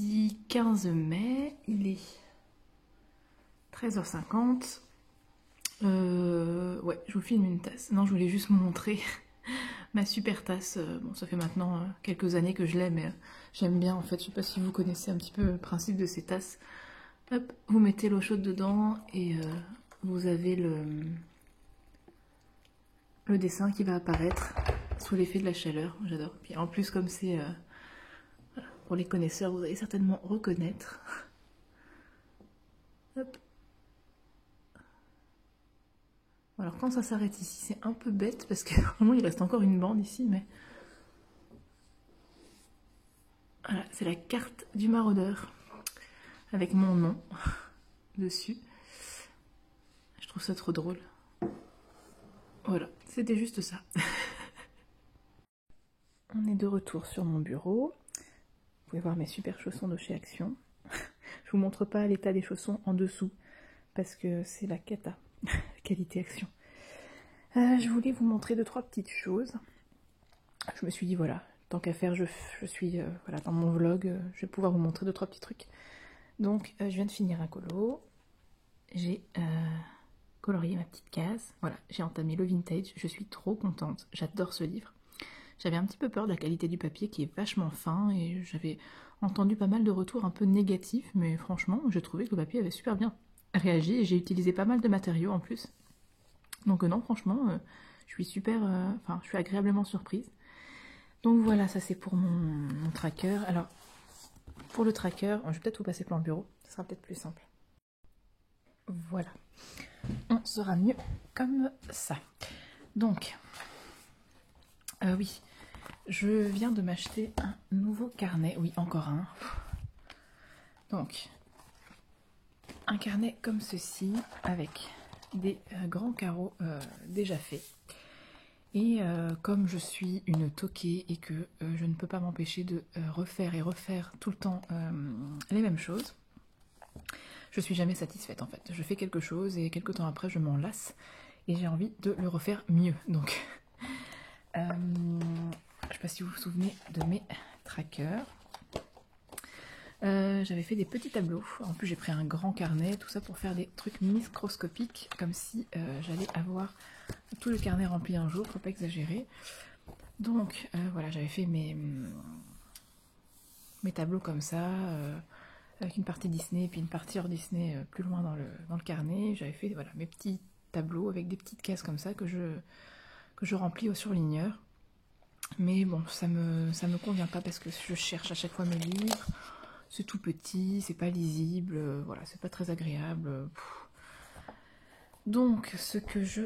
Mardi 15 mai, il est 13h50. Ouais, je vous filme une tasse. Non, je voulais juste vous montrer ma super tasse. Bon, ça fait maintenant quelques années que je l'ai, mais j'aime bien en fait. Je sais pas si vous connaissez un petit peu le principe de ces tasses. Hop, vous mettez l'eau chaude dedans et vous avez le dessin qui va apparaître sous l'effet de la chaleur. J'adore. Puis en plus, comme c'est voilà, pour les connaisseurs, vous allez certainement reconnaître. Hop. Alors quand ça s'arrête ici, c'est un peu bête parce que vraiment il reste encore une bande ici, mais voilà, c'est la carte du maraudeur avec mon nom dessus. Je trouve ça trop drôle. Voilà, c'était juste ça. On est de retour sur mon bureau. Vous pouvez voir mes super chaussons de chez Action. Je vous montre pas l'état des chaussons en dessous parce que c'est la cata, qualité Action. Je voulais vous montrer 2-3 petites choses. Je me suis dit voilà, tant qu'à faire, je suis voilà, dans mon vlog, je vais pouvoir vous montrer 2-3 petits trucs. Donc je viens de finir un colo. J'ai colorié ma petite case. Voilà, j'ai entamé le vintage. Je suis trop contente. J'adore ce livre. J'avais un petit peu peur de la qualité du papier qui est vachement fin et j'avais entendu pas mal de retours un peu négatifs, mais franchement, je trouvais que le papier avait super bien réagi et j'ai utilisé pas mal de matériaux en plus. Donc non, franchement, je suis super, enfin, je suis agréablement surprise. Donc voilà, ça c'est pour mon tracker. Alors, pour le tracker, je vais peut-être vous passer plan bureau, ce sera peut-être plus simple. Voilà, on sera mieux comme ça. Donc, oui, je viens de m'acheter un nouveau carnet, oui, encore un. Donc, un carnet comme ceci, avec des grands carreaux déjà faits. Et comme je suis une toquée et que je ne peux pas m'empêcher de refaire et refaire tout le temps les mêmes choses, je suis jamais satisfaite en fait. Je fais quelque chose et quelques temps après je m'en lasse et j'ai envie de le refaire mieux. Donc, je sais pas si vous vous souvenez de mes trackers. J'avais fait des petits tableaux. En plus j'ai pris un grand carnet, tout ça pour faire des trucs microscopiques, comme si j'allais avoir tout le carnet rempli un jour, faut pas exagérer. Donc voilà, j'avais fait mes tableaux comme ça, avec une partie Disney et puis une partie hors Disney plus loin dans le carnet. J'avais fait voilà, mes petits tableaux avec des petites cases comme ça que je remplis au surligneur. Mais bon, ça me convient pas parce que je cherche à chaque fois mes livres. C'est tout petit, c'est pas lisible, voilà, c'est pas très agréable. Donc, ce que je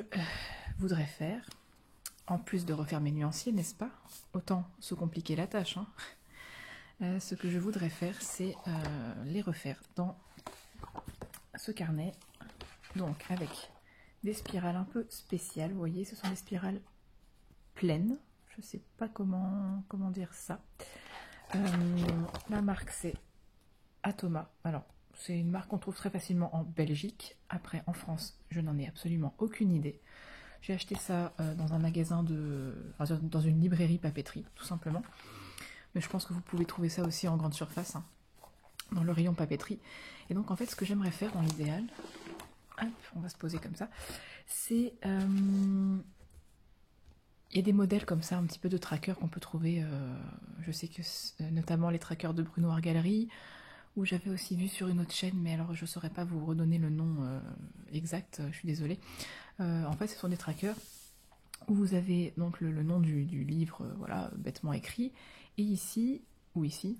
voudrais faire, en plus de refaire mes nuanciers, n'est-ce pas? Autant se compliquer la tâche, hein. Ce que je voudrais faire, c'est les refaire dans ce carnet, donc avec des spirales un peu spéciales. Vous voyez, ce sont des spirales pleines. Je sais pas comment dire ça. La marque, c'est Atoma. Alors, c'est une marque qu'on trouve très facilement en Belgique. Après, en France, je n'en ai absolument aucune idée. J'ai acheté ça dans un magasin enfin, dans une librairie papeterie, tout simplement. Mais je pense que vous pouvez trouver ça aussi en grande surface, hein, dans le rayon papeterie. Et donc, en fait, ce que j'aimerais faire dans l'idéal, hop, on va se poser comme ça, c'est... il y a des modèles comme ça, un petit peu de trackers qu'on peut trouver. Je sais que notamment les trackers de Bruno Art Gallery, où j'avais aussi vu sur une autre chaîne, mais alors je ne saurais pas vous redonner le nom exact, je suis désolée. En fait, ce sont des trackers où vous avez donc le nom du livre, voilà, bêtement écrit, et ici, ou ici,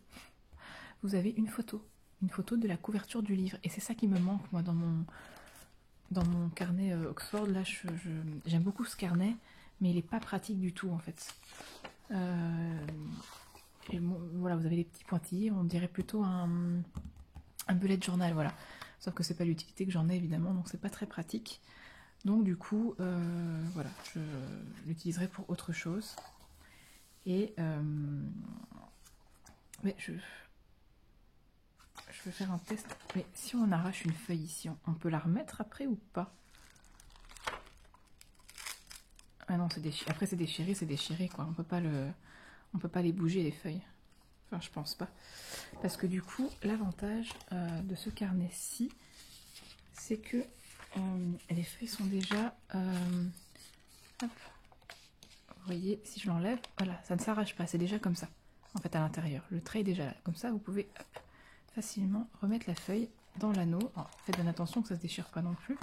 vous avez une photo de la couverture du livre, et c'est ça qui me manque, moi, dans mon carnet Oxford. Là, j'aime beaucoup ce carnet, mais il n'est pas pratique du tout, en fait. Et bon, voilà, vous avez les petits pointillés, on dirait plutôt un bullet journal, voilà. Sauf que c'est pas l'utilité que j'en ai évidemment, donc c'est pas très pratique. Donc du coup, voilà, je l'utiliserai pour autre chose. Et mais je vais faire un test. Mais si on arrache une feuille ici, on peut la remettre après ou pas? Ah non, c'est déchiré. Après c'est déchiré quoi. On peut pas les bouger les feuilles. Enfin, je pense pas. Parce que du coup, l'avantage de ce carnet-ci, c'est que les feuilles sont déjà... hop, vous voyez, si je l'enlève, voilà, ça ne s'arrache pas, c'est déjà comme ça. En fait, à l'intérieur, le trait est déjà là. Comme ça, vous pouvez hop, facilement remettre la feuille dans l'anneau. Faites bien attention que ça ne se déchire pas non plus.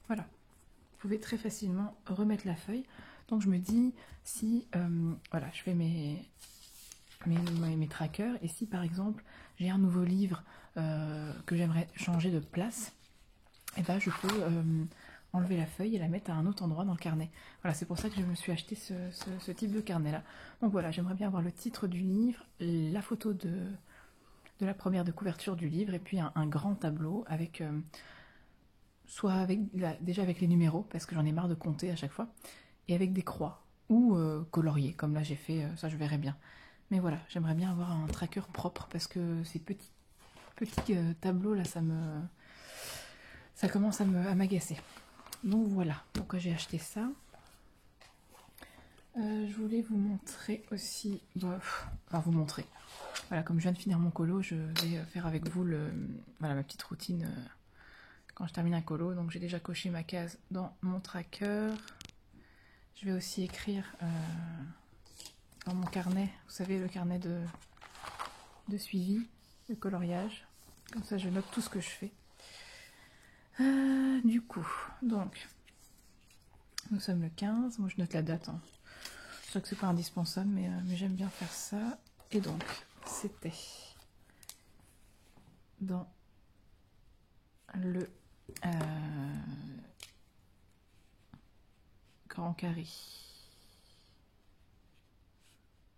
Voilà, vous pouvez très facilement remettre la feuille. Donc je me dis, si voilà, je fais mes trackers, et si par exemple j'ai un nouveau livre que j'aimerais changer de place, et ben je peux enlever la feuille et la mettre à un autre endroit dans le carnet. Voilà, c'est pour ça que je me suis acheté ce type de carnet là. Donc voilà, j'aimerais bien avoir le titre du livre, la photo de la première de couverture du livre, et puis un grand tableau avec soit avec déjà avec les numéros, parce que j'en ai marre de compter à chaque fois, et avec des croix, ou coloriés, comme là j'ai fait, ça je verrai bien. Mais voilà, j'aimerais bien avoir un tracker propre, parce que ces petits tableaux là, ça commence à m'agacer. Donc voilà, pourquoi j'ai acheté ça. Je voulais vous montrer aussi, enfin vous montrer. Voilà, comme je viens de finir mon colo, je vais faire avec vous ma petite routine quand je termine un colo. Donc j'ai déjà coché ma case dans mon tracker. Je vais aussi écrire dans mon carnet, vous savez, le carnet de suivi, de coloriage. Comme ça, je note tout ce que je fais. Du coup, donc, nous sommes le 15. Moi, je note la date. Hein. Je sais que c'est pas indispensable, mais j'aime bien faire ça. Et donc, c'était dans le grand carré.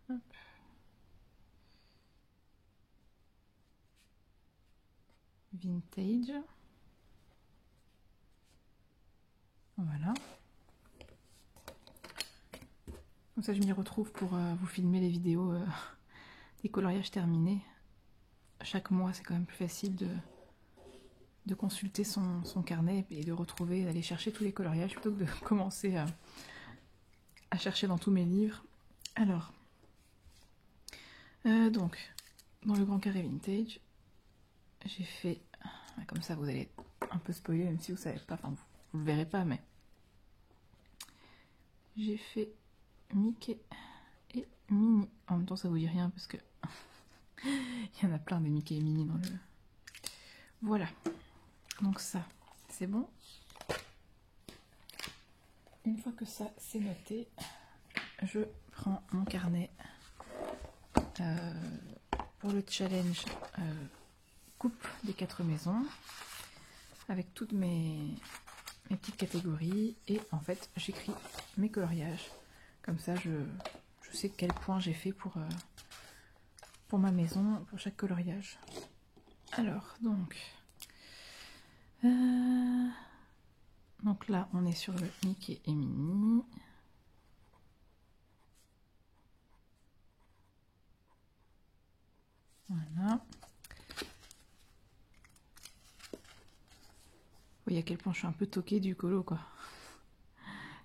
Hop. Vintage. Voilà. Comme ça, je m'y retrouve pour vous filmer les vidéos des coloriages terminés. Chaque mois, c'est quand même plus facile de consulter son carnet et de retrouver, d'aller chercher tous les coloriages plutôt que de commencer à chercher dans tous mes livres. Alors, donc, dans le grand carré vintage, j'ai fait, comme ça vous allez un peu spoiler, même si vous savez pas, enfin vous le verrez pas, mais j'ai fait Mickey et Minnie. En même temps, ça vous dit rien parce que il y en a plein des Mickey et Minnie dans le... Voilà. Donc ça, c'est bon. Une fois que ça c'est noté, je prends mon carnet pour le challenge coupe des 4 maisons avec toutes mes petites catégories, et en fait j'écris mes coloriages. Comme ça je sais quel point j'ai fait pour ma maison, pour chaque coloriage. Alors donc là on est sur le Mickey et Minnie. Voilà. Vous voyez à quel point je suis un peu toquée du colo, quoi.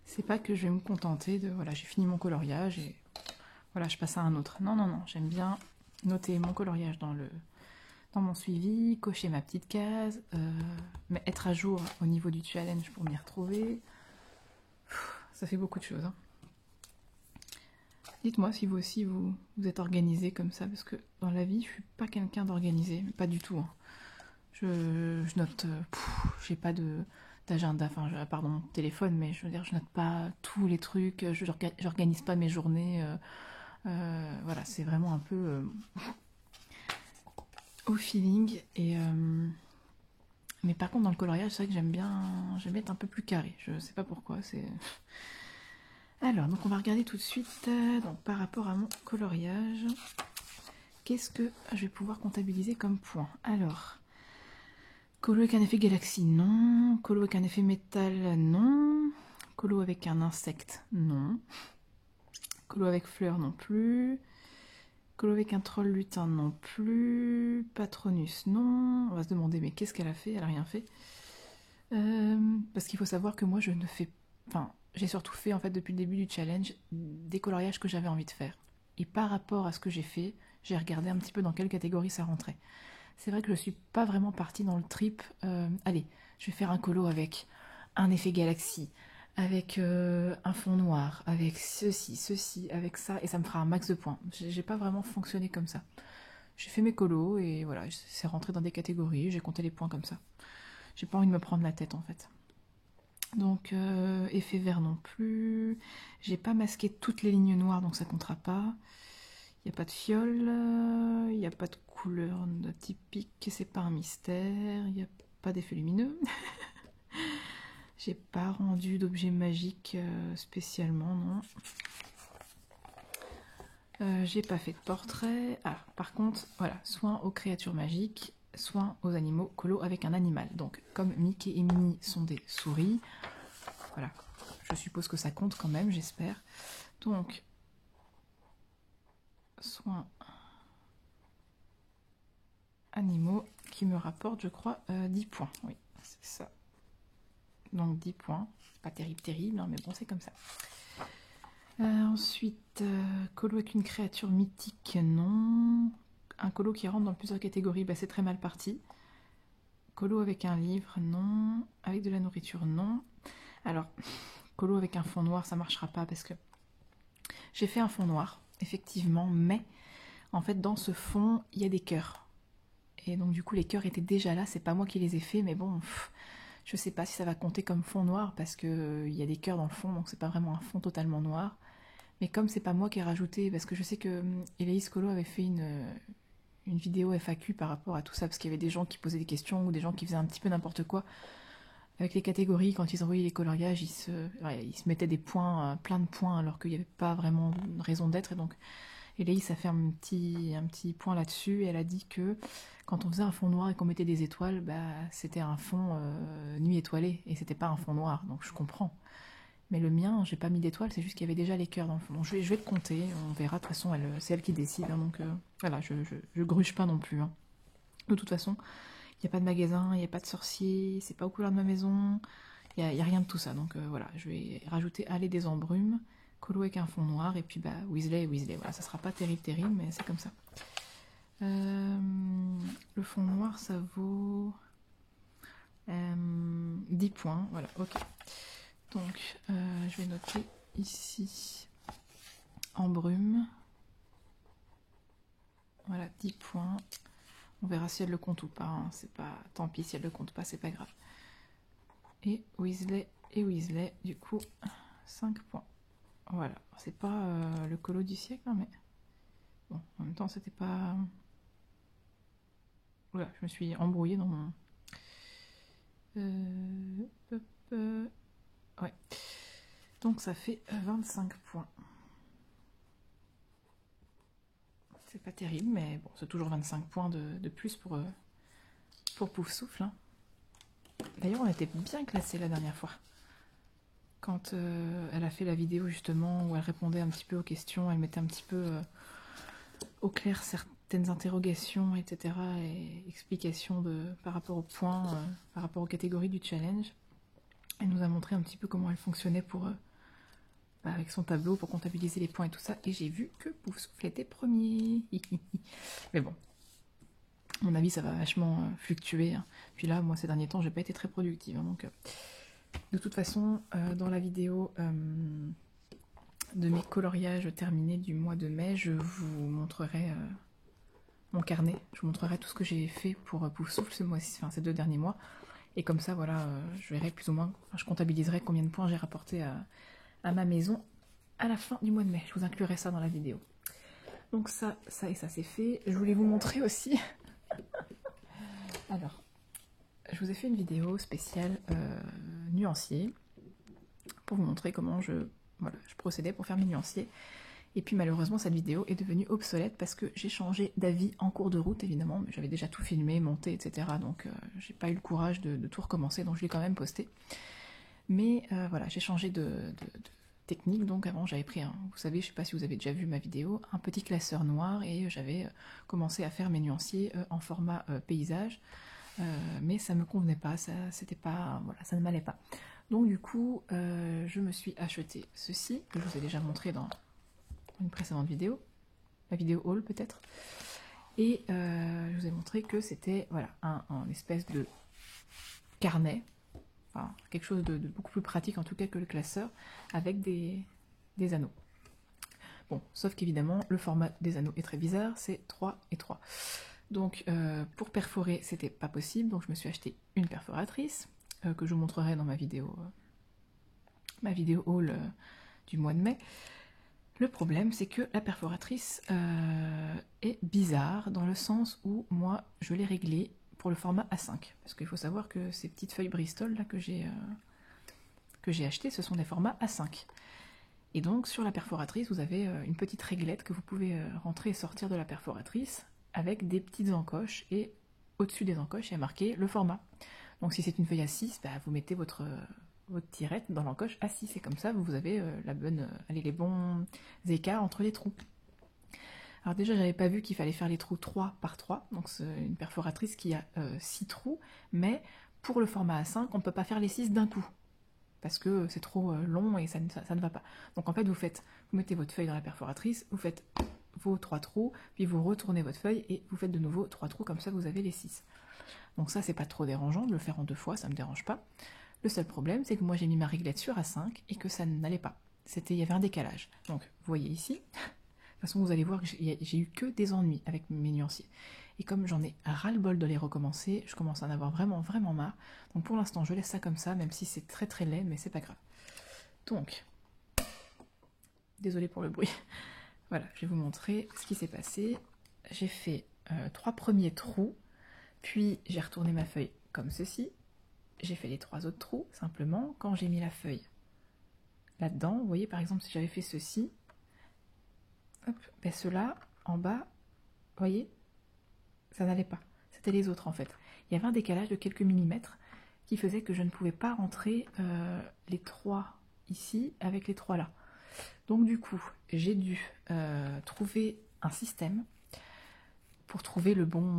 C'est pas que je vais me contenter de... Voilà, j'ai fini mon coloriage et voilà, je passe à un autre. Non, non, non, j'aime bien noter mon coloriage dans mon suivi, cocher ma petite case, mais être à jour au niveau du challenge pour m'y retrouver. Ça fait beaucoup de choses. Hein. Dites-moi si vous aussi vous êtes organisé comme ça, parce que dans la vie, je suis pas quelqu'un d'organisé, pas du tout. Hein. Je note, j'ai pas d'agenda, enfin, pardon, mon téléphone, mais je veux dire, je note pas tous les trucs, j'organise pas mes journées. Voilà, c'est vraiment un peu au feeling. Et mais par contre, dans le coloriage, c'est vrai que j'aime bien être un peu plus carré. Je sais pas pourquoi. C'est alors, donc on va regarder tout de suite. Donc par rapport à mon coloriage, qu'est-ce que je vais pouvoir comptabiliser comme point? Alors, colo avec un effet galaxie, non. Colo avec un effet métal, non. Colo avec un insecte, non. Colo avec fleurs, non plus. Colo avec un troll lutin, non plus. Patronus, non. On va se demander, mais qu'est-ce qu'elle a fait? Elle a rien fait. Parce qu'il faut savoir que moi, je ne fais... Enfin, j'ai surtout fait, en fait, depuis le début du challenge, des coloriages que j'avais envie de faire. Et par rapport à ce que j'ai fait, j'ai regardé un petit peu dans quelle catégorie ça rentrait. C'est vrai que je suis pas vraiment partie dans le trip. Allez, je vais faire un colo avec un effet galaxie, avec un fond noir, avec ceci, avec ça, et ça me fera un max de points. J'ai pas vraiment fonctionné comme ça. J'ai fait mes colos et voilà, c'est rentré dans des catégories, j'ai compté les points comme ça. J'ai pas envie de me prendre la tête en fait. Donc effet vert non plus. J'ai pas masqué toutes les lignes noires donc ça comptera pas. Il n'y a pas de fiole, il n'y a pas de couleur typique, c'est pas un mystère, il n'y a pas d'effet lumineux. J'ai pas rendu d'objet magique spécialement, non. J'ai pas fait de portrait. Ah, par contre, voilà, soin aux créatures magiques, soin aux animaux, colo avec un animal. Donc, comme Mickey et Minnie sont des souris, voilà, je suppose que ça compte quand même, j'espère. Donc, soins animaux qui me rapportent, je crois, 10 points. Oui, c'est ça. Donc 10 points. Pas terrible, hein, mais bon, c'est comme ça. Ensuite, colo avec une créature mythique, non. Un colo qui rentre dans plusieurs catégories, bah, c'est très mal parti. Colo avec un livre, non. Avec de la nourriture, non. Alors, colo avec un fond noir, ça marchera pas parce que j'ai fait un fond noir, effectivement, mais en fait, dans ce fond, il y a des cœurs. Et donc, du coup, les cœurs étaient déjà là, c'est pas moi qui les ai faits, mais bon, je sais pas si ça va compter comme fond noir parce que il y a des cœurs dans le fond, donc c'est pas vraiment un fond totalement noir. Mais comme c'est pas moi qui ai rajouté, parce que je sais que Héloïse Colo avait fait une vidéo FAQ par rapport à tout ça, parce qu'il y avait des gens qui posaient des questions ou des gens qui faisaient un petit peu n'importe quoi avec les catégories. Quand ils envoyaient les coloriages, ils se mettaient des points, plein de points, alors qu'il n'y avait pas vraiment raison d'être. Et donc Héloïse a fait un petit point là-dessus, et elle a dit que quand on faisait un fond noir et qu'on mettait des étoiles, bah, c'était un fond nuit étoilée, et c'était pas un fond noir, donc je comprends. Mais le mien, j'ai pas mis d'étoiles, c'est juste qu'il y avait déjà les cœurs dans le fond. Donc je vais le compter, on verra, de toute façon, c'est elle qui décide, hein, donc voilà, je gruge pas non plus. Hein. De toute façon, il n'y a pas de magasin, il n'y a pas de sorcier, c'est pas aux couleurs de ma maison, il n'y a rien de tout ça. Donc voilà, je vais rajouter Allée des embrumes, colo avec un fond noir, et puis bah Weasley, voilà, ça sera pas terrible, mais c'est comme ça. Le fond noir, ça vaut 10 points, voilà, ok. Donc, je vais noter ici embrume. Voilà, 10 points. On verra si elle le compte ou pas. Hein. C'est pas, tant pis si elle le compte pas, c'est pas grave. Et Weasley, du coup, 5 points. Voilà, c'est pas le colo du siècle, hein, mais bon, en même temps, c'était pas. Voilà, je me suis embrouillée dans mon. Ouais. Donc ça fait 25 points. C'est pas terrible, mais bon, c'est toujours 25 points de plus pour Poufsouffle. Hein. D'ailleurs, on était bien classés la dernière fois. Quand elle a fait la vidéo justement où elle répondait un petit peu aux questions, elle mettait un petit peu au clair certaines interrogations, etc. et explications par rapport aux points, par rapport aux catégories du challenge. Elle nous a montré un petit peu comment elle fonctionnait pour avec son tableau pour comptabiliser les points et tout ça, et j'ai vu que Poufsouffle était premier. Mais bon, à mon avis, ça va vachement fluctuer. Hein. Puis là, moi, ces derniers temps, j'ai pas été très productive. Hein, donc, de toute façon, dans la vidéo de mes coloriages terminés du mois de mai, je vous montrerai mon carnet. Je vous montrerai tout ce que j'ai fait pour Poufsouffle ce mois-ci, enfin ces 2 derniers mois. Et comme ça, voilà, je verrai plus ou moins, je comptabiliserai combien de points j'ai rapporté à ma maison à la fin du mois de mai. Je vous inclurai ça dans la vidéo. Donc ça et ça c'est fait. Je voulais vous montrer aussi. Alors, je vous ai fait une vidéo spéciale nuancier pour vous montrer comment je procédais pour faire mes nuanciers. Et puis malheureusement cette vidéo est devenue obsolète parce que j'ai changé d'avis en cours de route évidemment, mais j'avais déjà tout filmé, monté, etc. Donc j'ai pas eu le courage de tout recommencer, donc je l'ai quand même posté. Mais voilà, j'ai changé de technique, donc avant j'avais pris vous savez, je sais pas si vous avez déjà vu ma vidéo, un petit classeur noir et j'avais commencé à faire mes nuanciers en format paysage, mais ça me convenait pas, c'était pas, voilà, ça ne m'allait pas. Donc du coup, je me suis acheté ceci, que je vous ai déjà montré dans une précédente vidéo. la vidéo haul peut-être. Et je vous ai montré que c'était voilà, un espèce de carnet, enfin, quelque chose de beaucoup plus pratique en tout cas que le classeur, avec des anneaux. Bon, sauf qu'évidemment, le format des anneaux est très bizarre, c'est 3 et 3. Donc, pour perforer, c'était pas possible, donc je me suis acheté une perforatrice, que je vous montrerai dans ma vidéo haul du mois de mai. Le problème, c'est que la perforatrice est bizarre, dans le sens où, moi, je l'ai réglée pour le format A5. Parce qu'il faut savoir que ces petites feuilles Bristol, là, que j'ai achetées, ce sont des formats A5. Et donc, sur la perforatrice, vous avez une petite réglette que vous pouvez rentrer et sortir de la perforatrice avec des petites encoches. Et au-dessus des encoches, il y a marqué le format. Donc, si c'est une feuille A6, bah, vous mettez votre tirette dans l'encoche A6. Et comme ça, vous avez les bons écarts entre les trous. Alors déjà, j'avais pas vu qu'il fallait faire les trous 3 par 3. Donc, c'est une perforatrice qui a 6 trous. Mais pour le format A5, on ne peut pas faire les 6 d'un coup, parce que c'est trop long et ça ne va pas. Donc en fait, vous mettez votre feuille dans la perforatrice, vous faites vos 3 trous, puis vous retournez votre feuille et vous faites de nouveau 3 trous, comme ça vous avez les 6. Donc ça, c'est pas trop dérangeant de le faire en 2 fois, ça me dérange pas. Le seul problème, c'est que moi j'ai mis ma réglette sur A5 et que ça n'allait pas. Il y avait un décalage. Donc vous voyez ici, de toute façon vous allez voir que j'ai eu que des ennuis avec mes nuanciers. Et comme j'en ai ras-le-bol de les recommencer, je commence à en avoir vraiment, vraiment marre. Donc pour l'instant, je laisse ça comme ça, même si c'est très très laid, mais c'est pas grave. Donc, désolée pour le bruit. Voilà, je vais vous montrer ce qui s'est passé. J'ai fait 3 premiers trous, puis j'ai retourné ma feuille comme ceci. J'ai fait les 3 autres trous, simplement. Quand j'ai mis la feuille là-dedans, vous voyez par exemple si j'avais fait ceci, hop, ben ceux-là, en bas, vous voyez, ça n'allait pas. C'était les autres en fait. Il y avait un décalage de quelques millimètres qui faisait que je ne pouvais pas rentrer les 3 ici avec les 3 là. Donc du coup, j'ai dû trouver un système pour trouver le bon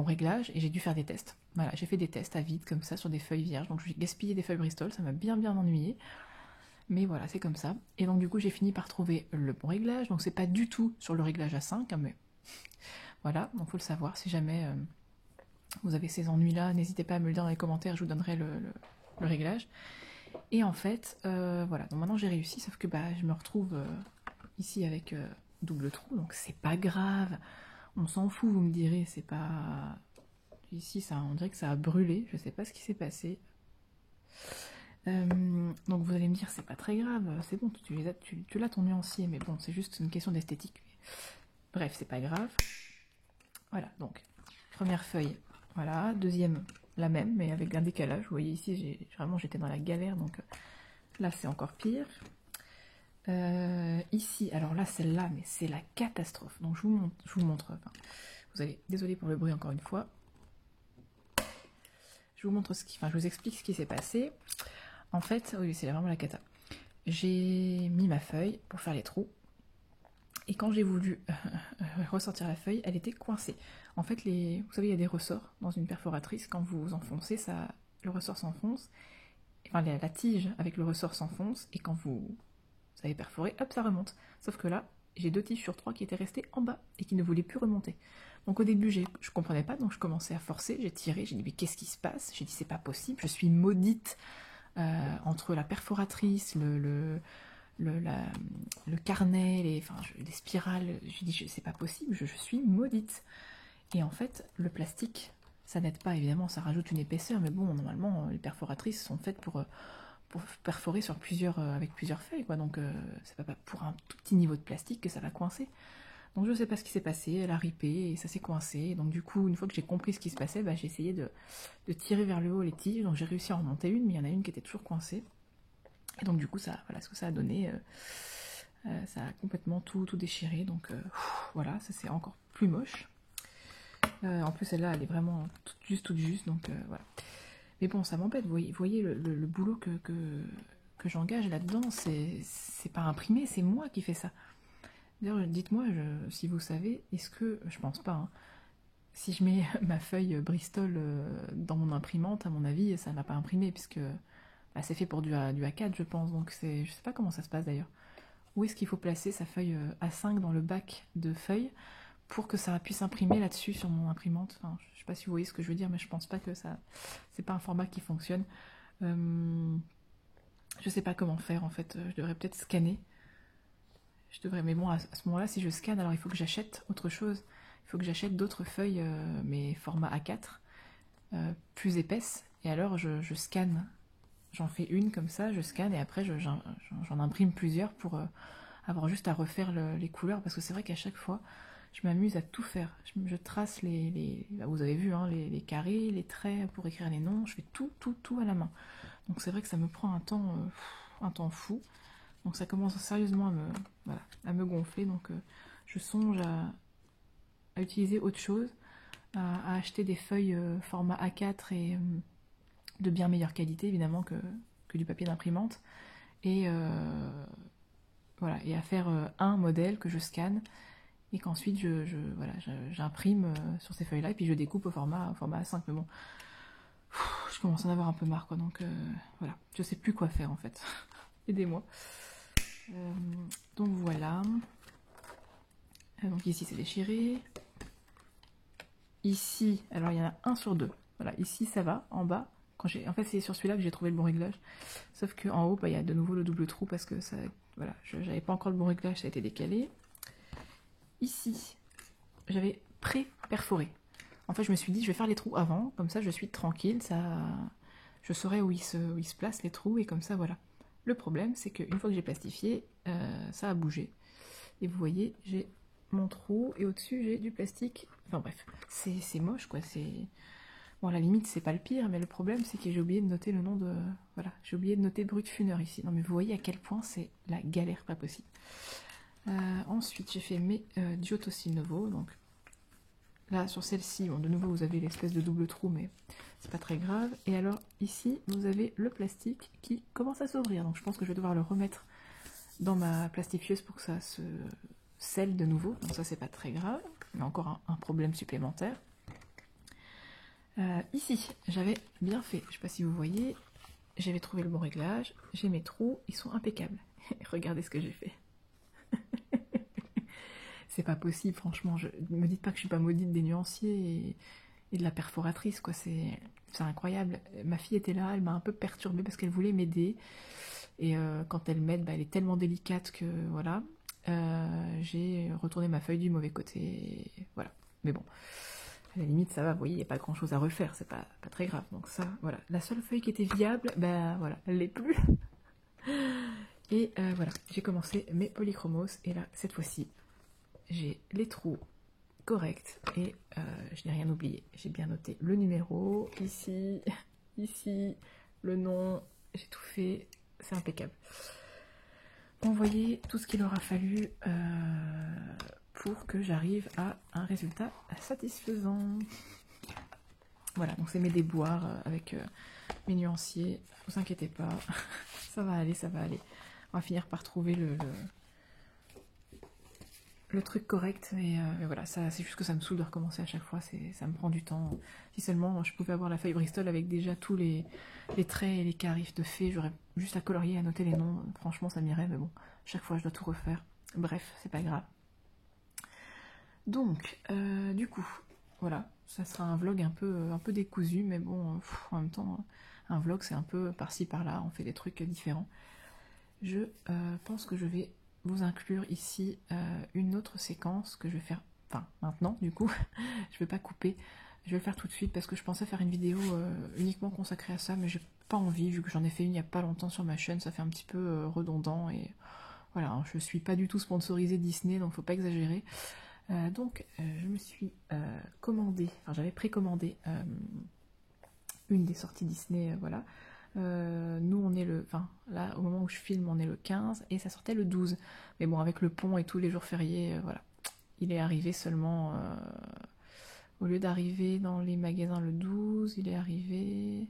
réglage, et j'ai dû faire des tests. Voilà, j'ai fait des tests à vide comme ça sur des feuilles vierges. Donc j'ai gaspillé des feuilles Bristol, ça m'a bien ennuyé. Mais voilà, c'est comme ça. Et donc du coup, j'ai fini par trouver le bon réglage. Donc c'est pas du tout sur le réglage à 5, hein, mais voilà, donc faut le savoir. Si jamais vous avez ces ennuis-là, n'hésitez pas à me le dire dans les commentaires, je vous donnerai le réglage. Et en fait, voilà, donc maintenant j'ai réussi, sauf que bah, je me retrouve ici avec double trou, donc c'est pas grave. On s'en fout, vous me direz, c'est pas... Ici, ça, on dirait que ça a brûlé, je sais pas ce qui s'est passé. Donc vous allez me dire, c'est pas très grave, c'est bon, tu l'as ton nuancier, mais bon, c'est juste une question d'esthétique. Bref, c'est pas grave. Voilà, donc, première feuille, voilà, deuxième, la même, mais avec un décalage. Vous voyez ici, j'étais dans la galère, donc là, c'est encore pire. Ici, alors là, celle-là, mais c'est la catastrophe. Donc, je vous montre, enfin, désolé pour le bruit encore une fois. Je vous explique ce qui s'est passé. En fait, oui, c'est vraiment la cata. J'ai mis ma feuille pour faire les trous. Et quand j'ai voulu ressortir la feuille, elle était coincée. En fait, vous savez, il y a des ressorts dans une perforatrice. Quand vous enfoncez, le ressort s'enfonce. Enfin, la tige avec le ressort s'enfonce. Et quand vous avez perforé, hop, ça remonte. Sauf que là, j'ai 2 tiges sur 3 qui étaient restées en bas et qui ne voulaient plus remonter. Donc au début, je comprenais pas, donc je commençais à forcer, j'ai tiré, j'ai dit mais qu'est-ce qui se passe? J'ai dit c'est pas possible, je suis maudite entre la perforatrice, le carnet, les spirales. J'ai dit c'est pas possible, je suis maudite. Et en fait, le plastique, ça n'aide pas, évidemment, ça rajoute une épaisseur, mais bon, normalement, les perforatrices sont faites pour perforer avec plusieurs feuilles, quoi. Donc c'est pas pour un tout petit niveau de plastique que ça va coincer. Donc je sais pas ce qui s'est passé, elle a ripé et ça s'est coincé. Donc du coup, une fois que j'ai compris ce qui se passait, bah, j'ai essayé de tirer vers le haut les tiges. Donc j'ai réussi à en remonter une, mais il y en a une qui était toujours coincée. Et donc du coup, voilà ce que ça a donné. Ça a complètement tout déchiré. Donc voilà, ça c'est encore plus moche. En plus, celle-là, elle est vraiment toute juste. Donc voilà. Mais bon, ça m'embête. Vous voyez le boulot que j'engage là-dedans, c'est pas imprimé, c'est moi qui fais ça. D'ailleurs, dites-moi si vous savez, est-ce que, je pense pas, hein, si je mets ma feuille Bristol dans mon imprimante, à mon avis, ça n'a pas imprimé, puisque bah, c'est fait pour du A4, je pense, donc je sais pas comment ça se passe d'ailleurs. où est-ce qu'il faut placer sa feuille A5 dans le bac de feuille pour que ça puisse imprimer là-dessus sur mon imprimante. Enfin, je sais pas si vous voyez ce que je veux dire, mais je pense pas que ça... C'est pas un format qui fonctionne. Je sais pas comment faire en fait. Je devrais peut-être scanner. Je devrais, mais bon, à ce moment-là, si je scanne, alors il faut que j'achète autre chose. Il faut que j'achète d'autres feuilles, mais format A4, plus épaisses. Et alors, je scanne. J'en fais une comme ça, je scanne et après, j'en imprime plusieurs pour avoir juste à refaire les couleurs. Parce que c'est vrai qu'à chaque fois, je m'amuse à tout faire. Je trace vous avez vu, hein, les carrés, les traits pour écrire les noms. Je fais tout à la main. Donc c'est vrai que ça me prend un temps fou. Donc ça commence sérieusement à me gonfler. Donc je songe à utiliser autre chose, à acheter des feuilles format A4 et de bien meilleure qualité évidemment que du papier d'imprimante. Et voilà, et à faire un modèle que je scanne et qu'ensuite j'imprime sur ces feuilles-là et puis je découpe au format A5. Mais bon, je commence à en avoir un peu marre quoi. Donc voilà, je sais plus quoi faire en fait. Aidez-moi. Donc voilà. Donc ici c'est déchiré. Ici, alors il y en a un sur deux. Voilà, ici ça va, en bas. En fait c'est sur celui-là que j'ai trouvé le bon réglage. Sauf qu'en haut, il y a de nouveau le double trou parce que ça, voilà, j'avais pas encore le bon réglage, ça a été décalé. Ici, j'avais pré-perforé. En fait je me suis dit je vais faire les trous avant, comme ça je suis tranquille, je saurai où ils se placent les trous et comme ça voilà. Le problème, c'est qu'une fois que j'ai plastifié, ça a bougé. Et vous voyez, j'ai mon trou et au-dessus, j'ai du plastique. Enfin bref, c'est moche, quoi. Bon, à la limite, c'est pas le pire, mais le problème, c'est que j'ai oublié de noter le nom de... Voilà, j'ai oublié de noter Brutfuner ici. Non, mais vous voyez à quel point c'est la galère pas possible. Ensuite, j'ai fait mes Giotto Novo. Donc là, sur celle-ci, bon, de nouveau, vous avez l'espèce de double trou, mais c'est pas très grave. Et alors, ici, vous avez le plastique qui commence à s'ouvrir. Donc je pense que je vais devoir le remettre dans ma plastifieuse pour que ça se scelle de nouveau. Donc ça, c'est pas très grave. Mais encore un problème supplémentaire. Ici, j'avais bien fait. Je sais pas si vous voyez. J'avais trouvé le bon réglage. J'ai mes trous. Ils sont impeccables. Regardez ce que j'ai fait. C'est pas possible, franchement. Ne me dites pas que je suis pas maudite des nuanciers et de la perforatrice, quoi. C'est incroyable. Ma fille était là, elle m'a un peu perturbée parce qu'elle voulait m'aider. Et quand elle m'aide, elle est tellement délicate que voilà. J'ai retourné ma feuille du mauvais côté. Voilà. Mais bon, à la limite, ça va. Vous voyez, il n'y a pas grand chose à refaire. C'est pas très grave. Donc ça, voilà. La seule feuille qui était viable, voilà, elle l'est plus. Et voilà, j'ai commencé mes polychromos. Et là, cette fois-ci, j'ai les trous corrects et je n'ai rien oublié. J'ai bien noté le numéro, ici, le nom, j'ai tout fait, c'est impeccable. Bon, vous voyez tout ce qu'il aura fallu pour que j'arrive à un résultat satisfaisant. Voilà, donc c'est mes déboires avec mes nuanciers, ne vous inquiétez pas, ça va aller. On va finir par trouver le truc correct, mais voilà, c'est juste que ça me saoule de recommencer à chaque fois, ça me prend du temps. Si seulement je pouvais avoir la feuille Bristol avec déjà tous les traits et les carifs de fait, j'aurais juste à colorier, à noter les noms, franchement ça m'irait, mais bon, chaque fois je dois tout refaire. Bref, c'est pas grave. Donc, du coup, voilà, ça sera un vlog un peu décousu, mais bon, en même temps, un vlog c'est un peu par-ci par-là, on fait des trucs différents. Je pense que je vais vous inclure ici une autre séquence que je vais faire, enfin maintenant du coup, je vais pas couper, je vais le faire tout de suite parce que je pensais faire une vidéo uniquement consacrée à ça, mais j'ai pas envie vu que j'en ai fait une il y a pas longtemps sur ma chaîne, ça fait un petit peu redondant et voilà, hein, je suis pas du tout sponsorisée Disney donc faut pas exagérer. Donc je me suis commandé, enfin j'avais précommandé une des sorties Disney, voilà. Nous on est enfin là au moment où je filme on est le 15 et ça sortait le 12, mais bon avec le pont et tous les jours fériés, voilà, il est arrivé seulement au lieu d'arriver dans les magasins le 12, il est arrivé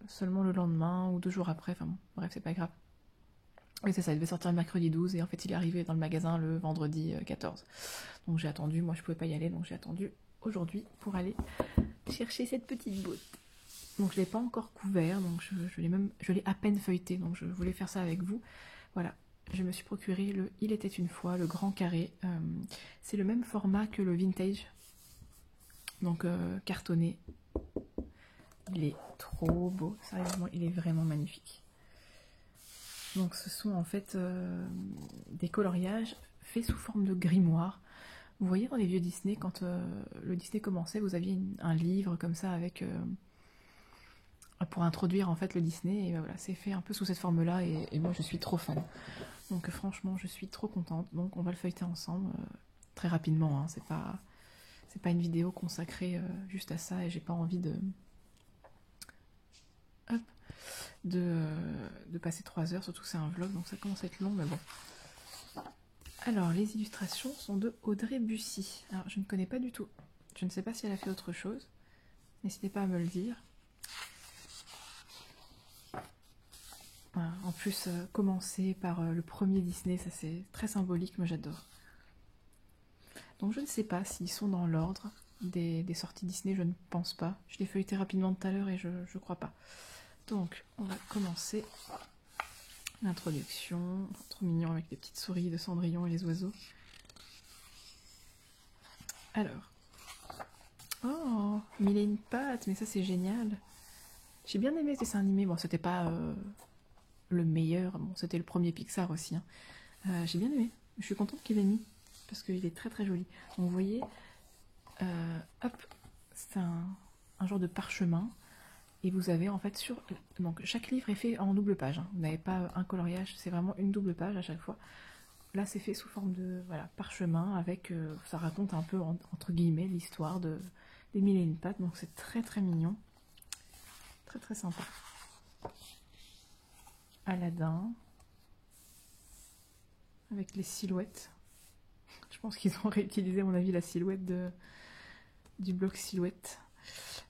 seulement le lendemain ou 2 jours après, enfin bon, bref c'est pas grave. Oui c'est ça, il devait sortir le mercredi 12 et en fait il est arrivé dans le magasin le vendredi 14, donc j'ai attendu, moi je pouvais pas y aller donc j'ai attendu aujourd'hui pour aller chercher cette petite boîte. Donc je ne l'ai pas encore couvert, donc je l'ai à peine feuilleté, donc je voulais faire ça avec vous, Voilà, je me suis procuré le Il était une fois, le grand carré. C'est le même format que le vintage, donc cartonné. Il est trop beau, sérieusement, il est vraiment magnifique. Donc ce sont en fait des coloriages faits sous forme de grimoire. Vous voyez dans les vieux Disney, quand le Disney commençait, vous aviez un livre comme ça avec pour introduire en fait le Disney, et voilà, c'est fait un peu sous cette forme-là, et moi je suis trop fan. Donc franchement, je suis trop contente. Donc on va le feuilleter ensemble très rapidement. Hein. C'est pas une vidéo consacrée juste à ça, et j'ai pas envie de passer 3 heures, surtout que c'est un vlog, donc ça commence à être long, mais bon. Alors, les illustrations sont de Audrey Bussy. Alors, je ne connais pas du tout. Je ne sais pas si elle a fait autre chose. N'hésitez pas à me le dire. Voilà. En plus, commencer par le premier Disney, ça c'est très symbolique, moi j'adore. Donc je ne sais pas s'ils sont dans l'ordre des sorties Disney, je ne pense pas. Je l'ai feuilleté rapidement tout à l'heure et je crois pas. Donc, on va commencer l'introduction. Trop mignon avec les petites souris de Cendrillon et les oiseaux. Alors. Oh, Mille et une pattes, mais ça c'est génial. J'ai bien aimé ce dessin animé. Bon, c'était pas le meilleur. Bon, c'était le premier Pixar aussi. Hein. J'ai bien aimé. Je suis contente qu'il ait mis. Parce qu'il est très très joli. Donc, vous voyez, hop, c'est un genre de parchemin. Et vous avez en fait sur... Donc chaque livre est fait en double page. Hein. Vous n'avez pas un coloriage, c'est vraiment une double page à chaque fois. Là c'est fait sous forme de voilà, parchemin avec... ça raconte un peu entre guillemets l'histoire des Mille et une pattes. Donc c'est très très mignon. Très très sympa. Aladdin. Avec les silhouettes. Je pense qu'ils ont réutilisé à mon avis la silhouette du bloc silhouette.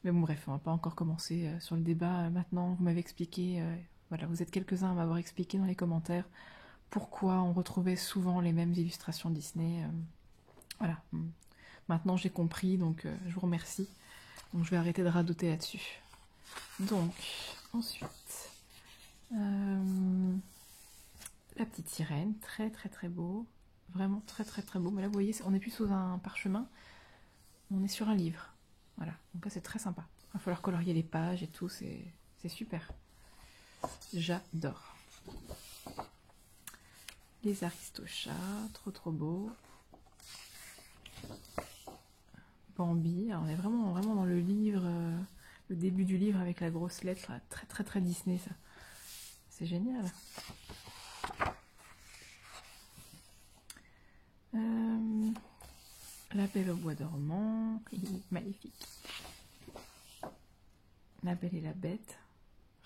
Mais bon bref, on va pas encore commencer sur le débat. Maintenant, vous m'avez expliqué, voilà, vous êtes quelques-uns à m'avoir expliqué dans les commentaires pourquoi on retrouvait souvent les mêmes illustrations Disney. Voilà, maintenant j'ai compris, donc je vous remercie. Donc je vais arrêter de radoter là-dessus. Donc, ensuite, la petite sirène, très très très beau. Vraiment très très très beau. Mais là, vous voyez, on n'est plus sous un parchemin, on est sur un livre. Voilà, donc là c'est très sympa. Il va falloir colorier les pages et tout, c'est super. J'adore. Les Aristochats, trop trop beau. Bambi, alors on est vraiment vraiment dans le livre, le début du livre avec la grosse lettre, là, très très très Disney ça. C'est génial. La Belle au bois dormant, il est magnifique. La Belle et la Bête.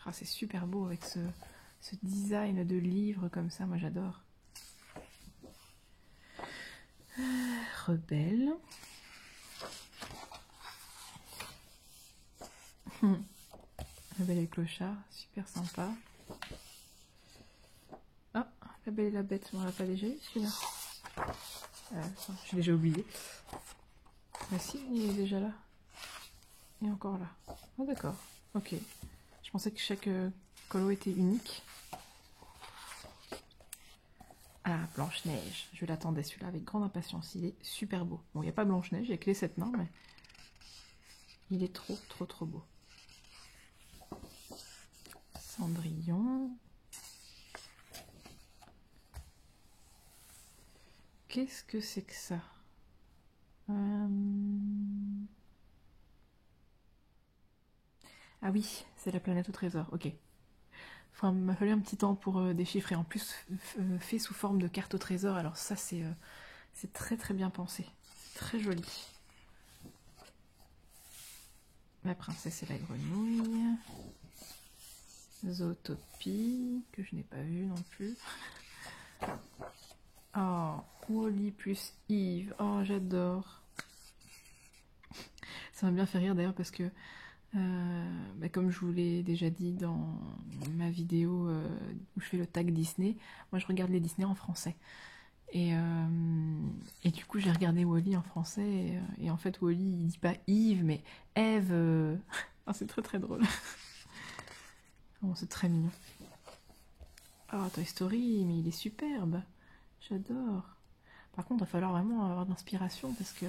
Ah, c'est super beau avec ce design de livre comme ça, moi j'adore. Rebelle. Rebelle et le clochard, super sympa. Ah, La Belle et la Bête, on l'a pas déjà eu celui-là. Je l'ai déjà oublié. Ah si, il est déjà là. Il est encore là. Ah d'accord, ok. Je pensais que chaque colo était unique. Ah, Blanche-Neige. Je l'attendais celui-là avec grande impatience. Il est super beau. Bon, il n'y a pas Blanche-Neige, il n'y a que les 7 nains, mais il est trop, trop, trop beau. Cendrillon. Qu'est-ce que c'est que ça? Ah oui, c'est la planète au trésor, ok. Enfin, il m'a fallu un petit temps pour déchiffrer. En plus, fait sous forme de carte au trésor, alors ça c'est très très bien pensé. Très joli. La princesse et la grenouille. Zootopie, que je n'ai pas vu non plus. Oh, Wally plus Yves. Oh, j'adore. Ça m'a bien fait rire d'ailleurs parce que, comme je vous l'ai déjà dit dans ma vidéo où je fais le tag Disney, moi je regarde les Disney en français. Et du coup j'ai regardé Wally en français et en fait Wally il dit pas Yves mais Eve. Oh, c'est très très drôle. Oh, c'est très mignon. Oh, Toy Story, mais il est superbe. J'adore. Par contre, il va falloir vraiment avoir d'inspiration parce que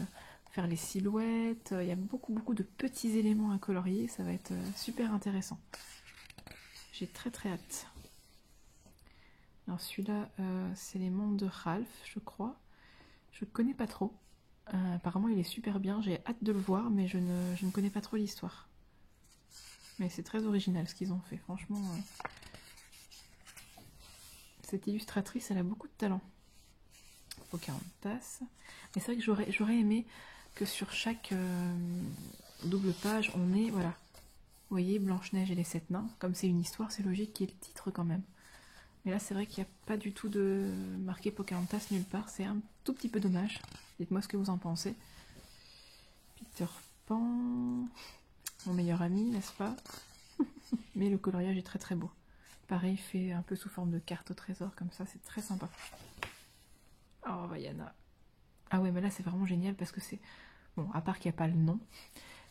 faire les silhouettes, il y a beaucoup de petits éléments à colorier, ça va être super intéressant. J'ai très hâte. Alors celui-là, c'est les mondes de Ralph, je crois. Je ne connais pas trop. Apparemment, il est super bien. J'ai hâte de le voir, mais je ne connais pas trop l'histoire. Mais c'est très original ce qu'ils ont fait. Franchement, cette illustratrice, elle a beaucoup de talent. Pocahontas. Mais c'est vrai que j'aurais aimé que sur chaque double page, on ait, voilà, vous voyez, Blanche-Neige et les 7 nains. Comme c'est une histoire, c'est logique qu'il y ait le titre quand même. Mais là, c'est vrai qu'il n'y a pas du tout de marqué Pocahontas nulle part. C'est un tout petit peu dommage. Dites-moi ce que vous en pensez. Peter Pan, mon meilleur ami, n'est-ce pas? Mais le coloriage est très beau. Pareil, fait un peu sous forme de carte au trésor, comme ça, c'est très sympa. Oh, Vaiana. Ah ouais, mais là, c'est vraiment génial parce que c'est... Bon, à part qu'il n'y a pas le nom,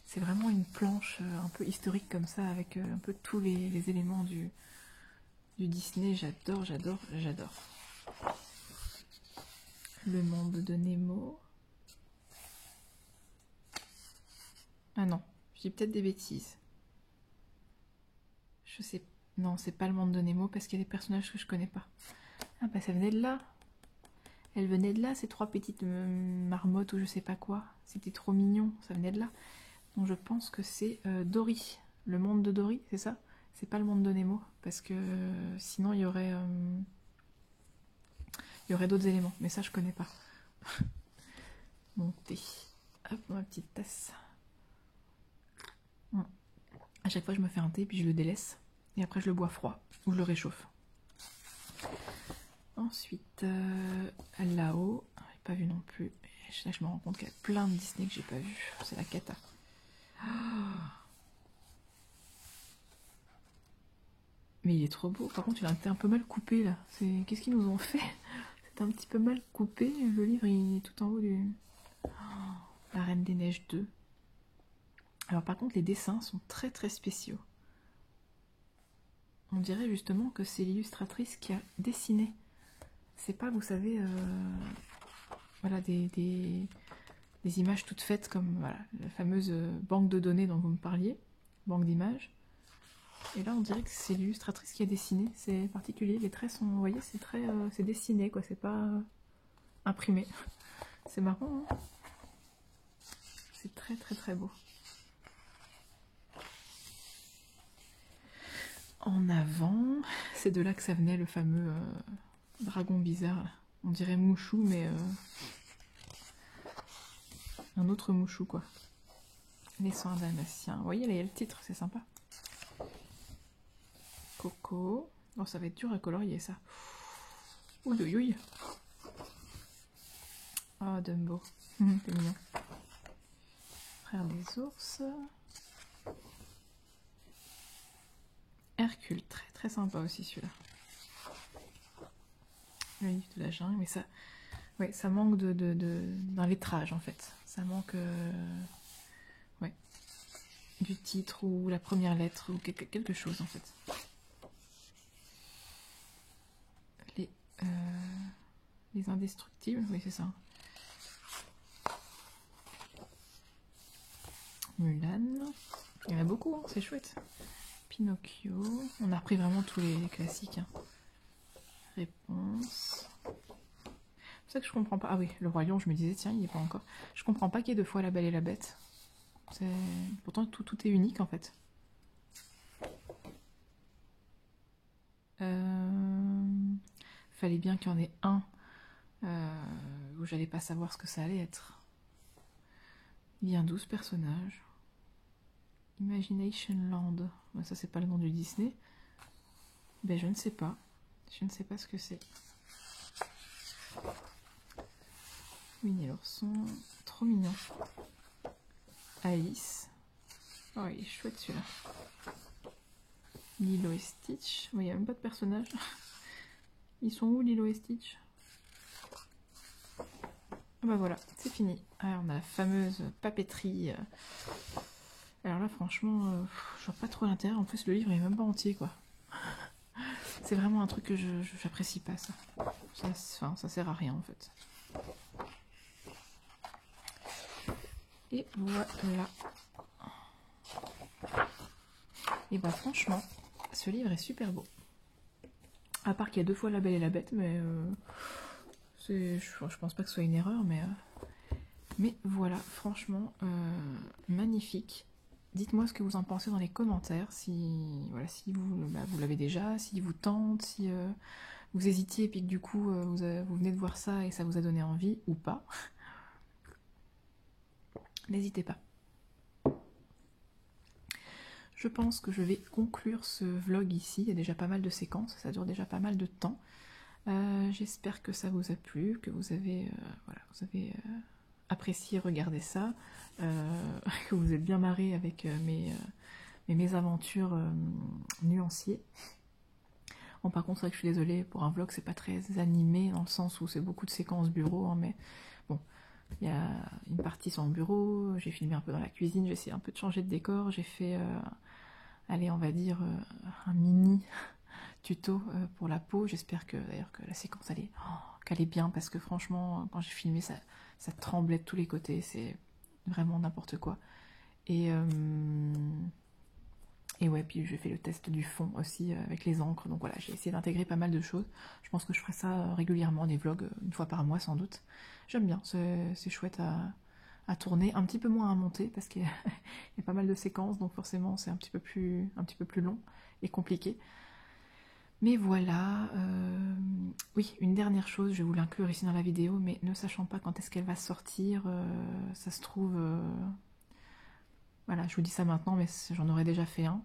c'est vraiment une planche un peu historique comme ça, avec un peu tous les éléments du Disney. J'adore. Le monde de Nemo. Ah non, je dis peut-être des bêtises. Je sais... Non, c'est pas le monde de Nemo parce qu'il y a des personnages que je connais pas. Ah bah ça venait de là. Elle venait de là, ces 3 petites marmottes ou je sais pas quoi. C'était trop mignon, ça venait de là. Donc je pense que c'est Dory. Le monde de Dory, c'est ça? C'est pas le monde de Nemo. Parce que sinon il y aurait d'autres éléments. Mais ça je connais pas. Mon thé. Hop, ma petite tasse. À chaque fois je me fais un thé puis je le délaisse. Et après je le bois froid. Ou je le réchauffe. Ensuite, là-haut, j'ai pas vu non plus. Là, je me rends compte qu'il y a plein de Disney que j'ai pas vu. C'est la cata. Oh, mais il est trop beau. Par contre, il a été un peu mal coupé là. Qu'est-ce qu'ils nous ont fait? C'est un petit peu mal coupé. Le livre, il est tout en haut du... Oh, la Reine des Neiges 2. Alors par contre, les dessins sont très spéciaux. On dirait justement que c'est l'illustratrice qui a dessiné. C'est pas, vous savez, voilà, des images toutes faites comme voilà, la fameuse banque de données dont vous me parliez, banque d'images. Et là, on dirait que c'est l'illustratrice qui a dessiné. C'est particulier. Les traits sont, vous voyez, c'est dessiné, quoi. C'est pas imprimé. C'est marrant, hein. C'est très beau. En avant, c'est de là que ça venait le fameux dragon bizarre. On dirait Mouchou, mais un autre Mouchou, quoi. Les 101 Dalmatiens. Vous voyez, là, il y a le titre, c'est sympa. Coco. Oh, ça va être dur à colorier, ça. Ouïe. Oh, Dumbo. C'est mignon. Frère des ours. Hercule, très sympa aussi celui-là. Le livre de la jungle, mais ça, ouais, ça manque d'un lettrage en fait. Ça manque ouais, du titre ou la première lettre ou quelque chose en fait. Les indestructibles, oui c'est ça. Mulan, il y en a beaucoup, hein, c'est chouette. Pinocchio, on a repris vraiment tous les classiques. Hein. Réponse. C'est ça que je comprends pas. Ah oui, le Roi Lion, je me disais, tiens, il n'y est pas encore. Je comprends pas qu'il y ait 2 fois La Belle et la Bête. Pourtant, tout est unique en fait. Fallait bien qu'il y en ait un où j'allais pas savoir ce que ça allait être. Il y a 12 personnages. Imagination Land. Ben, ça, c'est pas le nom du Disney. Ben, je ne sais pas. Je ne sais pas ce que c'est. Winnie l'ourson. Trop mignon. Alice. Oh, il est chouette celui-là. Lilo et Stitch. Il n'y a même pas de personnages. Ils sont où Lilo et Stitch? Ah bah voilà, c'est fini. Alors on a la fameuse papeterie. Alors là franchement, je vois pas trop l'intérêt. En plus le livre est même pas entier quoi. C'est vraiment un truc que j'apprécie pas, ça. Ça sert à rien, en fait. Et voilà. Et bah franchement, ce livre est super beau. À part qu'il y a 2 fois La Belle et la Bête, mais je pense pas que ce soit une erreur, mais voilà, franchement, magnifique. Dites-moi ce que vous en pensez dans les commentaires, si vous l'avez déjà, si vous tente, si vous hésitiez et puis que du coup vous venez de voir ça et ça vous a donné envie ou pas. N'hésitez pas. Je pense que je vais conclure ce vlog ici. Il y a déjà pas mal de séquences, ça dure déjà pas mal de temps. J'espère que ça vous a plu, que vous avez, apprécié regarder ça, que vous êtes bien marré avec mes aventures nuanciées. Bon, par contre, c'est vrai que je suis désolée, pour un vlog, c'est pas très animé, dans le sens où c'est beaucoup de séquences bureau, hein, mais bon, il y a une partie sur mon bureau, j'ai filmé un peu dans la cuisine, j'ai essayé un peu de changer de décor, j'ai fait, allez, on va dire, un mini tuto pour la peau. J'espère que d'ailleurs que la séquence qu'elle est bien, parce que franchement, quand j'ai filmé, ça tremblait de tous les côtés, c'est vraiment n'importe quoi. Et ouais, puis j'ai fait le test du fond aussi avec les encres, donc voilà, j'ai essayé d'intégrer pas mal de choses. Je pense que je ferai ça régulièrement, des vlogs, une fois par mois sans doute. J'aime bien, c'est chouette à tourner, un petit peu moins à monter, parce qu'il y a pas mal de séquences, donc forcément c'est un petit peu plus long et compliqué. Mais voilà, oui, une dernière chose, je vais vous l'inclure ici dans la vidéo, mais ne sachant pas quand est-ce qu'elle va sortir, ça se trouve... voilà, je vous dis ça maintenant, mais j'en aurais déjà fait un.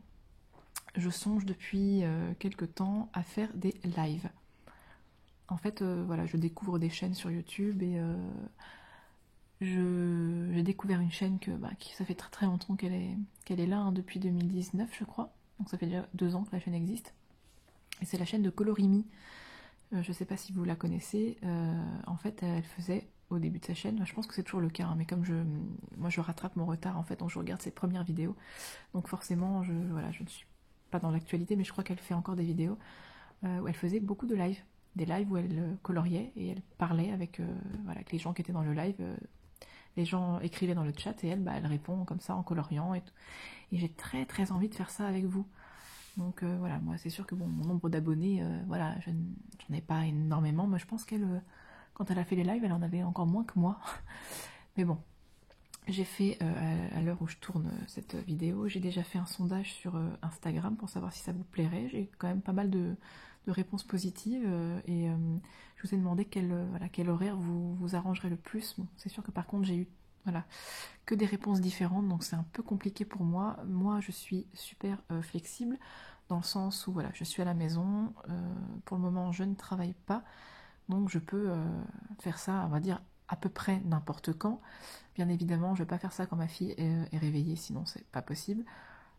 Je songe depuis quelque temps à faire des lives. En fait, voilà, je découvre des chaînes sur YouTube et j'ai découvert une chaîne qui ça fait très très longtemps qu'elle est là, hein, depuis 2019 je crois. Donc ça fait déjà 2 ans que la chaîne existe. Et c'est la chaîne de Colorimi. Je ne sais pas si vous la connaissez. En fait, elle faisait au début de sa chaîne, je pense que c'est toujours le cas, hein, mais comme moi je rattrape mon retard en fait, donc je regarde ses premières vidéos. Donc forcément, je ne suis pas dans l'actualité, mais je crois qu'elle fait encore des vidéos où elle faisait beaucoup de lives. Des lives où elle coloriait et elle parlait avec les gens qui étaient dans le live. Les gens écrivaient dans le chat et elle répond comme ça en coloriant et tout. Et j'ai très très envie de faire ça avec vous. Donc voilà, moi c'est sûr que bon, mon nombre d'abonnés, voilà, j'en ai pas énormément. Moi je pense qu'elle, quand elle a fait les lives, elle en avait encore moins que moi. Mais bon, j'ai fait, à l'heure où je tourne cette vidéo, j'ai déjà fait un sondage sur Instagram pour savoir si ça vous plairait. J'ai quand même pas mal de réponses positives et je vous ai demandé quel horaire vous arrangerait le plus. Bon, c'est sûr que par contre j'ai eu que des réponses différentes, donc c'est un peu compliqué pour moi. Moi, je suis super flexible, dans le sens où je suis à la maison, pour le moment je ne travaille pas, donc je peux faire ça, on va dire, à peu près n'importe quand. Bien évidemment, je ne vais pas faire ça quand ma fille est réveillée, sinon c'est pas possible.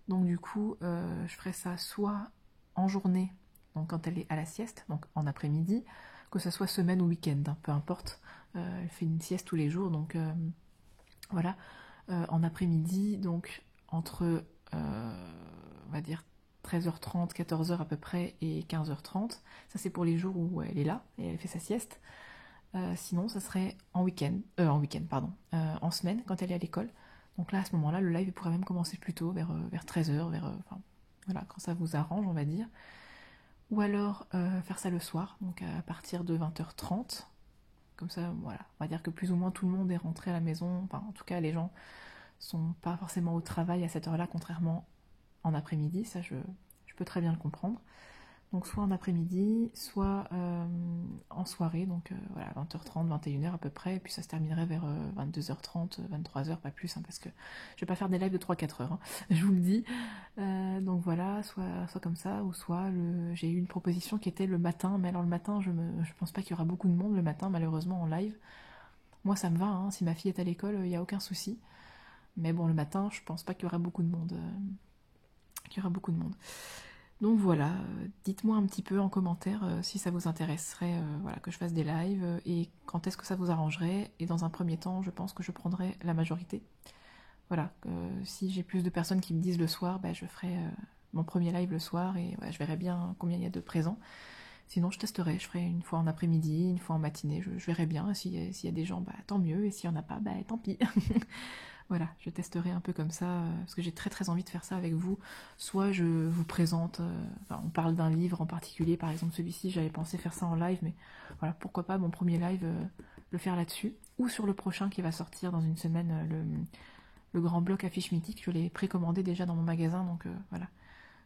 Donc du coup, je ferai ça soit en journée, donc quand elle est à la sieste, donc en après-midi, que ce soit semaine ou week-end, hein, peu importe. Elle fait une sieste tous les jours, donc... voilà, en après-midi, donc entre, on va dire, 13h30, 14h à peu près, et 15h30. Ça, c'est pour les jours où elle est là, et elle fait sa sieste. Sinon, ça serait en en semaine, quand elle est à l'école. Donc là, à ce moment-là, le live pourrait même commencer plus tôt, vers 13h, voilà, quand ça vous arrange, on va dire. Ou alors, faire ça le soir, donc à partir de 20h30. Comme ça, voilà, on va dire que plus ou moins tout le monde est rentré à la maison. Enfin, en tout cas, les gens sont pas forcément au travail à cette heure-là, contrairement en après-midi. Ça, je peux très bien le comprendre. Donc, soit en après-midi, soit en soirée. Donc, voilà, 20h30, 21h à peu près. Et puis, ça se terminerait vers 22h30, 23h, pas plus, hein, parce que je vais pas faire des lives de 3-4 heures, hein, je vous le dis. Donc, voilà, soit comme ça, ou soit j'ai eu une proposition qui était le matin. Mais alors, le matin, je pense pas qu'il y aura beaucoup de monde le matin, malheureusement, en live. Moi, ça me va, hein, si ma fille est à l'école, il n'y a aucun souci. Mais bon, le matin, je pense pas qu'il y aura beaucoup de monde. Donc voilà, dites-moi un petit peu en commentaire si ça vous intéresserait que je fasse des lives et quand est-ce que ça vous arrangerait. Et dans un premier temps, je pense que je prendrai la majorité. Voilà, si j'ai plus de personnes qui me disent le soir, je ferai mon premier live le soir et voilà, je verrai bien combien il y a de présents. Sinon, je testerai, je ferai une fois en après-midi, une fois en matinée, je verrai bien. S'il y a des gens, bah, tant mieux, et s'il n'y en a pas, bah, tant pis. Voilà, je testerai un peu comme ça, parce que j'ai très très envie de faire ça avec vous. Soit je vous présente, enfin, on parle d'un livre en particulier, par exemple celui-ci, j'avais pensé faire ça en live, mais voilà, pourquoi pas mon premier live, le faire là-dessus. Ou sur le prochain qui va sortir dans une semaine, le grand bloc affiche mythique, je l'ai précommandé déjà dans mon magasin, donc voilà.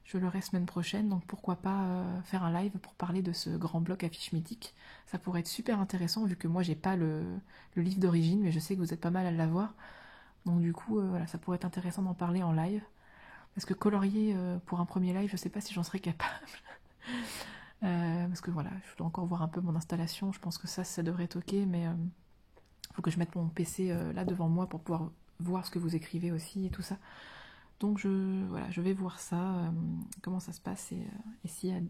Je l'aurai semaine prochaine, donc pourquoi pas faire un live pour parler de ce grand bloc affiche mythique. Ça pourrait être super intéressant, vu que moi j'ai pas le livre d'origine, mais je sais que vous êtes pas mal à l'avoir. Donc du coup, voilà, ça pourrait être intéressant d'en parler en live. Parce que colorier pour un premier live, je sais pas si j'en serais capable. Parce que voilà, je dois encore voir un peu mon installation, je pense que ça devrait être ok, mais faut que je mette mon PC là devant moi pour pouvoir voir ce que vous écrivez aussi et tout ça. Donc voilà, je vais voir ça, comment ça se passe, et s'il y a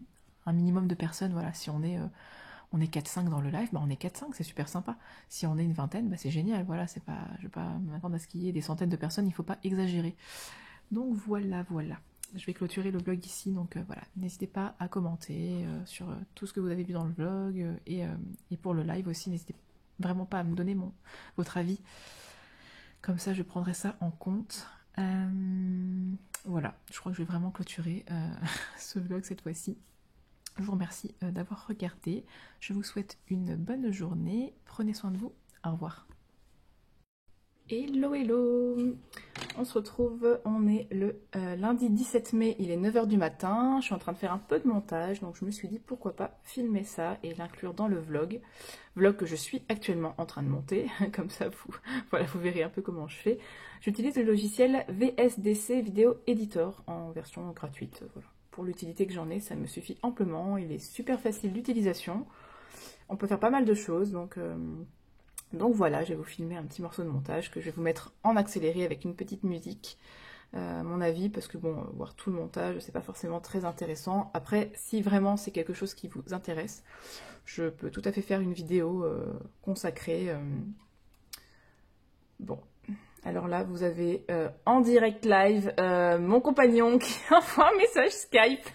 un minimum de personnes, voilà, si on est 4-5 dans le live, bah on est 4-5, c'est super sympa. Si on est une vingtaine, bah c'est génial, voilà, c'est pas, je vais pas m'attendre à ce qu'il y ait des centaines de personnes, il faut pas exagérer. Donc voilà. Je vais clôturer le vlog ici, donc voilà, n'hésitez pas à commenter sur tout ce que vous avez vu dans le vlog, et pour le live aussi, n'hésitez vraiment pas à me donner votre avis. Comme ça, je prendrai ça en compte. Voilà, je crois que je vais vraiment clôturer ce vlog cette fois-ci. Je vous remercie d'avoir regardé. Je vous souhaite une bonne journée. Prenez soin de vous. Au revoir. Hello, hello. On se retrouve, on est le lundi 17 mai, il est 9h du matin. Je suis en train de faire un peu de montage, donc je me suis dit pourquoi pas filmer ça et l'inclure dans le vlog. Vlog que je suis actuellement en train de monter, comme ça vous verrez un peu comment je fais. J'utilise le logiciel VSDC Video Editor en version gratuite. Voilà. Pour l'utilité que j'en ai, ça me suffit amplement. Il est super facile d'utilisation. On peut faire pas mal de choses, donc voilà, je vais vous filmer un petit morceau de montage que je vais vous mettre en accéléré avec une petite musique, à mon avis, parce que bon, voir tout le montage, c'est pas forcément très intéressant. Après, si vraiment c'est quelque chose qui vous intéresse, je peux tout à fait faire une vidéo consacrée. Bon, alors là, vous avez en direct live mon compagnon qui envoie un message Skype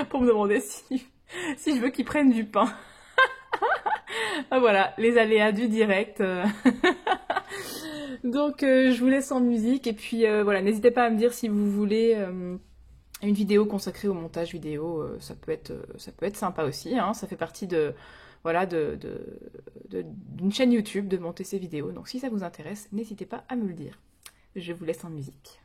pour me demander si je veux qu'il prenne du pain. Ah, voilà, les aléas du direct. Donc je vous laisse en musique, et puis voilà, n'hésitez pas à me dire si vous voulez une vidéo consacrée au montage vidéo, ça peut être sympa aussi, hein, ça fait partie voilà, d'une chaîne YouTube de monter ces vidéos, donc si ça vous intéresse, n'hésitez pas à me le dire. Je vous laisse en musique.